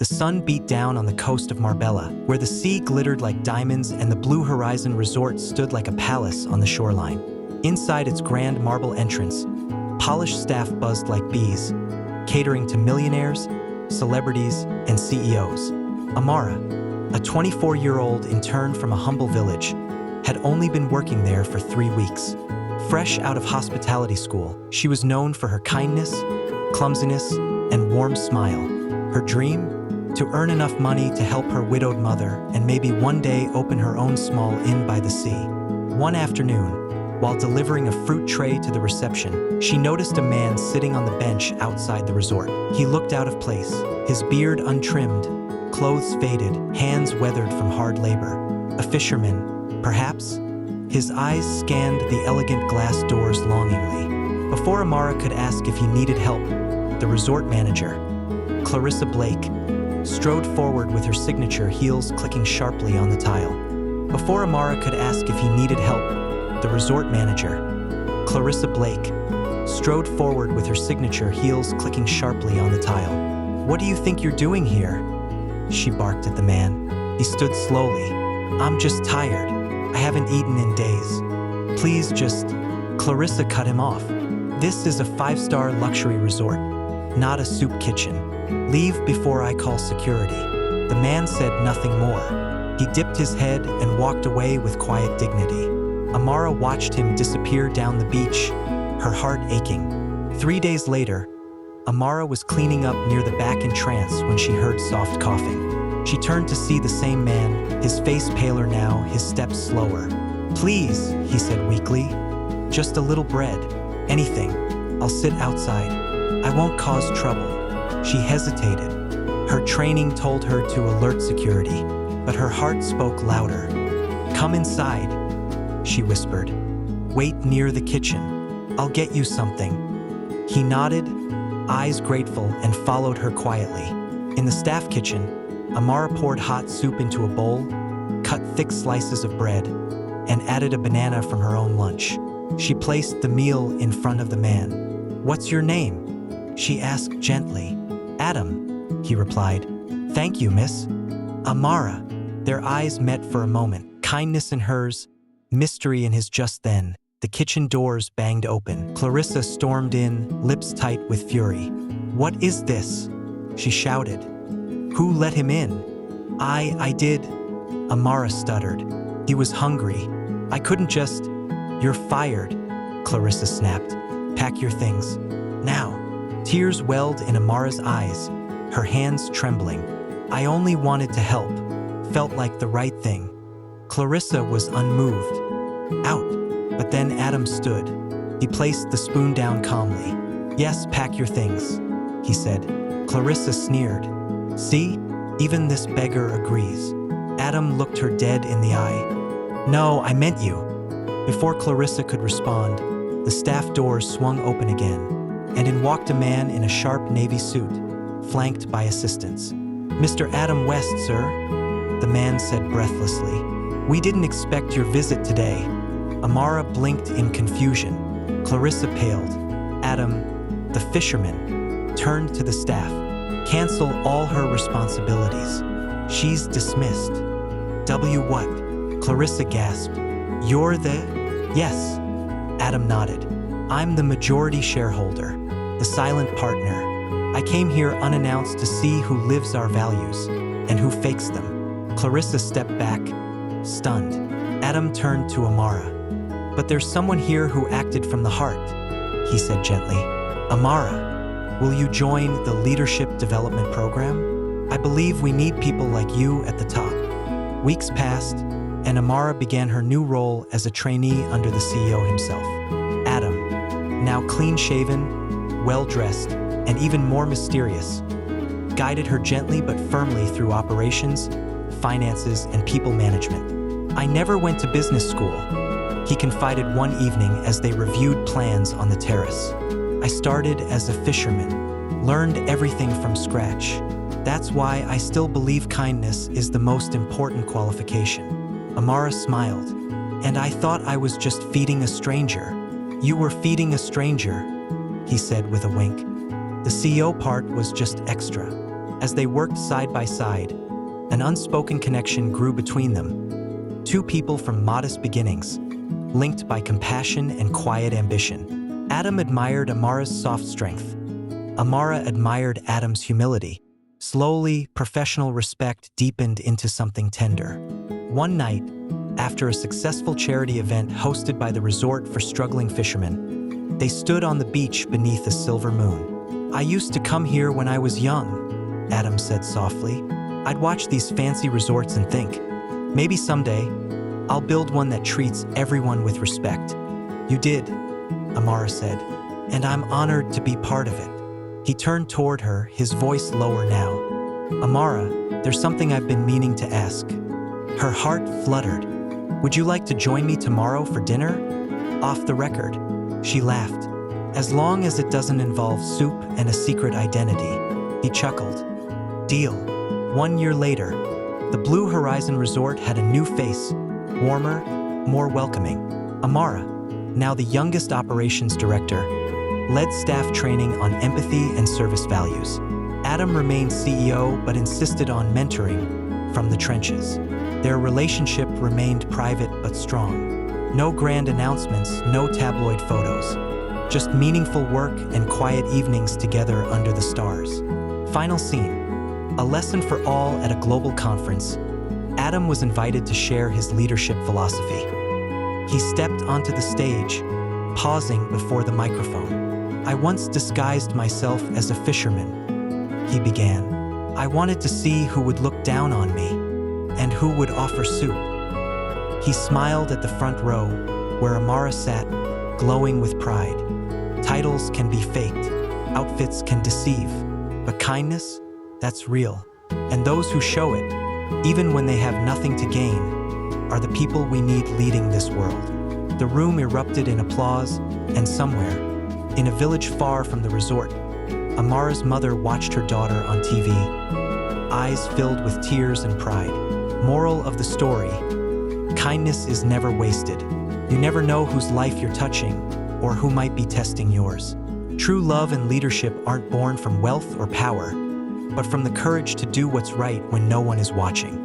The sun beat down on the coast of Marbella, where the sea glittered like diamonds and the Blue Horizon Resort stood like a palace on the shoreline. Inside its grand marble entrance, polished staff buzzed like bees, catering to millionaires, celebrities, and CEOs. Ammara, a 24-year-old intern from a humble village, had only been working there for 3 weeks. Fresh out of hospitality school, she was known for her kindness, clumsiness, and warm smile. Her dream? To earn enough money to help her widowed mother and maybe one day open her own small inn by the sea. One afternoon, while delivering a fruit tray to the reception, she noticed a man sitting on the bench outside the resort. He looked out of place, his beard untrimmed, clothes faded, hands weathered from hard labor. A fisherman, perhaps? His eyes scanned the elegant glass doors longingly. Before Ammara could ask if he needed help, the resort manager, Clarissa Blake, strode forward with her signature heels clicking sharply on the tile. Before Ammara could ask if he needed help, the resort manager, Clarissa Blake, strode forward with her signature heels clicking sharply on the tile. "What do you think you're doing here?" she barked at the man. He stood slowly. "I'm just tired. I haven't eaten in days. Please just..." Clarissa cut him off. "This is a 5-star luxury resort, not a soup kitchen. Leave before I call security." The man said nothing more. He dipped his head and walked away with quiet dignity. Ammara watched him disappear down the beach, her heart aching. 3 days later, Ammara was cleaning up near the back entrance when she heard soft coughing. She turned to see the same man, his face paler now, his steps slower. "Please," he said weakly, "just a little bread. Anything. I'll sit outside. I won't cause trouble." She hesitated. Her training told her to alert security, but her heart spoke louder. "Come inside," she whispered. "Wait near the kitchen. I'll get you something." He nodded, eyes grateful, and followed her quietly. In the staff kitchen, Ammara poured hot soup into a bowl, cut thick slices of bread, and added a banana from her own lunch. She placed the meal in front of the man. "What's your name?" she asked gently. "Adam," he replied. "Thank you, miss." "Ammara." Their eyes met for a moment, kindness in hers, mystery in his just then. The kitchen doors banged open. Clarissa stormed in, lips tight with fury. "What is this?" she shouted. "Who let him in?" I did," Ammara stuttered. "He was hungry. I couldn't just..." "You're fired," Clarissa snapped. "Pack your things. Now." Tears welled in Ammara's eyes, her hands trembling. "I only wanted to help. Felt like the right thing." Clarissa was unmoved. "Out." But then Adam stood. He placed the spoon down calmly. "Yes, pack your things," he said. Clarissa sneered. "See? Even this beggar agrees." Adam looked her dead in the eye. "No, I meant you." Before Clarissa could respond, the staff doors swung open again, and in walked a man in a sharp navy suit, flanked by assistants. "Mr. Adam West, sir," the man said breathlessly. "We didn't expect your visit today." Ammara blinked in confusion. Clarissa paled. Adam, the fisherman, turned to the staff. "Cancel all her responsibilities. She's dismissed." What? Clarissa gasped. "You're the..." "Yes," Adam nodded. "I'm the majority shareholder, the silent partner. I came here unannounced to see who lives our values and who fakes them." Clarissa stepped back, stunned. Adam turned to Ammara. "But there's someone here who acted from the heart," he said gently. "Ammara, will you join the Leadership Development Program? I believe we need people like you at the top." Weeks passed, and Ammara began her new role as a trainee under the CEO himself. Adam, now clean-shaven, well-dressed, and even more mysterious, guided her gently but firmly through operations, finances, and people management. "I never went to business school," he confided one evening as they reviewed plans on the terrace. "I started as a fisherman, learned everything from scratch. That's why I still believe kindness is the most important qualification." Ammara smiled. "And I thought I was just feeding a stranger." "You were feeding a stranger," he said with a wink. "The CEO part was just extra." As they worked side by side, an unspoken connection grew between them. Two people from modest beginnings, linked by compassion and quiet ambition. Adam admired Ammara's soft strength. Ammara admired Adam's humility. Slowly, professional respect deepened into something tender. One night, after a successful charity event hosted by the resort for struggling fishermen, they stood on the beach beneath a silver moon. "I used to come here when I was young," Adam said softly. "I'd watch these fancy resorts and think, maybe someday, I'll build one that treats everyone with respect." "You did," Ammara said, "and I'm honored to be part of it." He turned toward her, his voice lower now. "Ammara, there's something I've been meaning to ask." Her heart fluttered. "Would you like to join me tomorrow for dinner?" "Off the record," she laughed. "As long as it doesn't involve soup and a secret identity." He chuckled. "Deal." 1 year later, the Blue Horizon Resort had a new face, warmer, more welcoming. Ammara, now the youngest operations director, led staff training on empathy and service values. Adam remained CEO but insisted on mentoring from the trenches. Their relationship remained private but strong. No grand announcements, no tabloid photos. Just meaningful work and quiet evenings together under the stars. Final scene. A lesson for all at a global conference. Adam was invited to share his leadership philosophy. He stepped onto the stage, pausing before the microphone. "I once disguised myself as a fisherman," he began. "I wanted to see who would look down on me and who would offer soup." He smiled at the front row, where Ammara sat, glowing with pride. Titles can be faked, outfits can deceive, but kindness, that's real. And those who show it, even when they have nothing to gain, are the people we need leading this world. The room erupted in applause, and somewhere, in a village far from the resort, Ammara's mother watched her daughter on TV, eyes filled with tears and pride. Moral of the story: kindness is never wasted. You never know whose life you're touching, or who might be testing yours. True love and leadership aren't born from wealth or power, but from the courage to do what's right when no one is watching.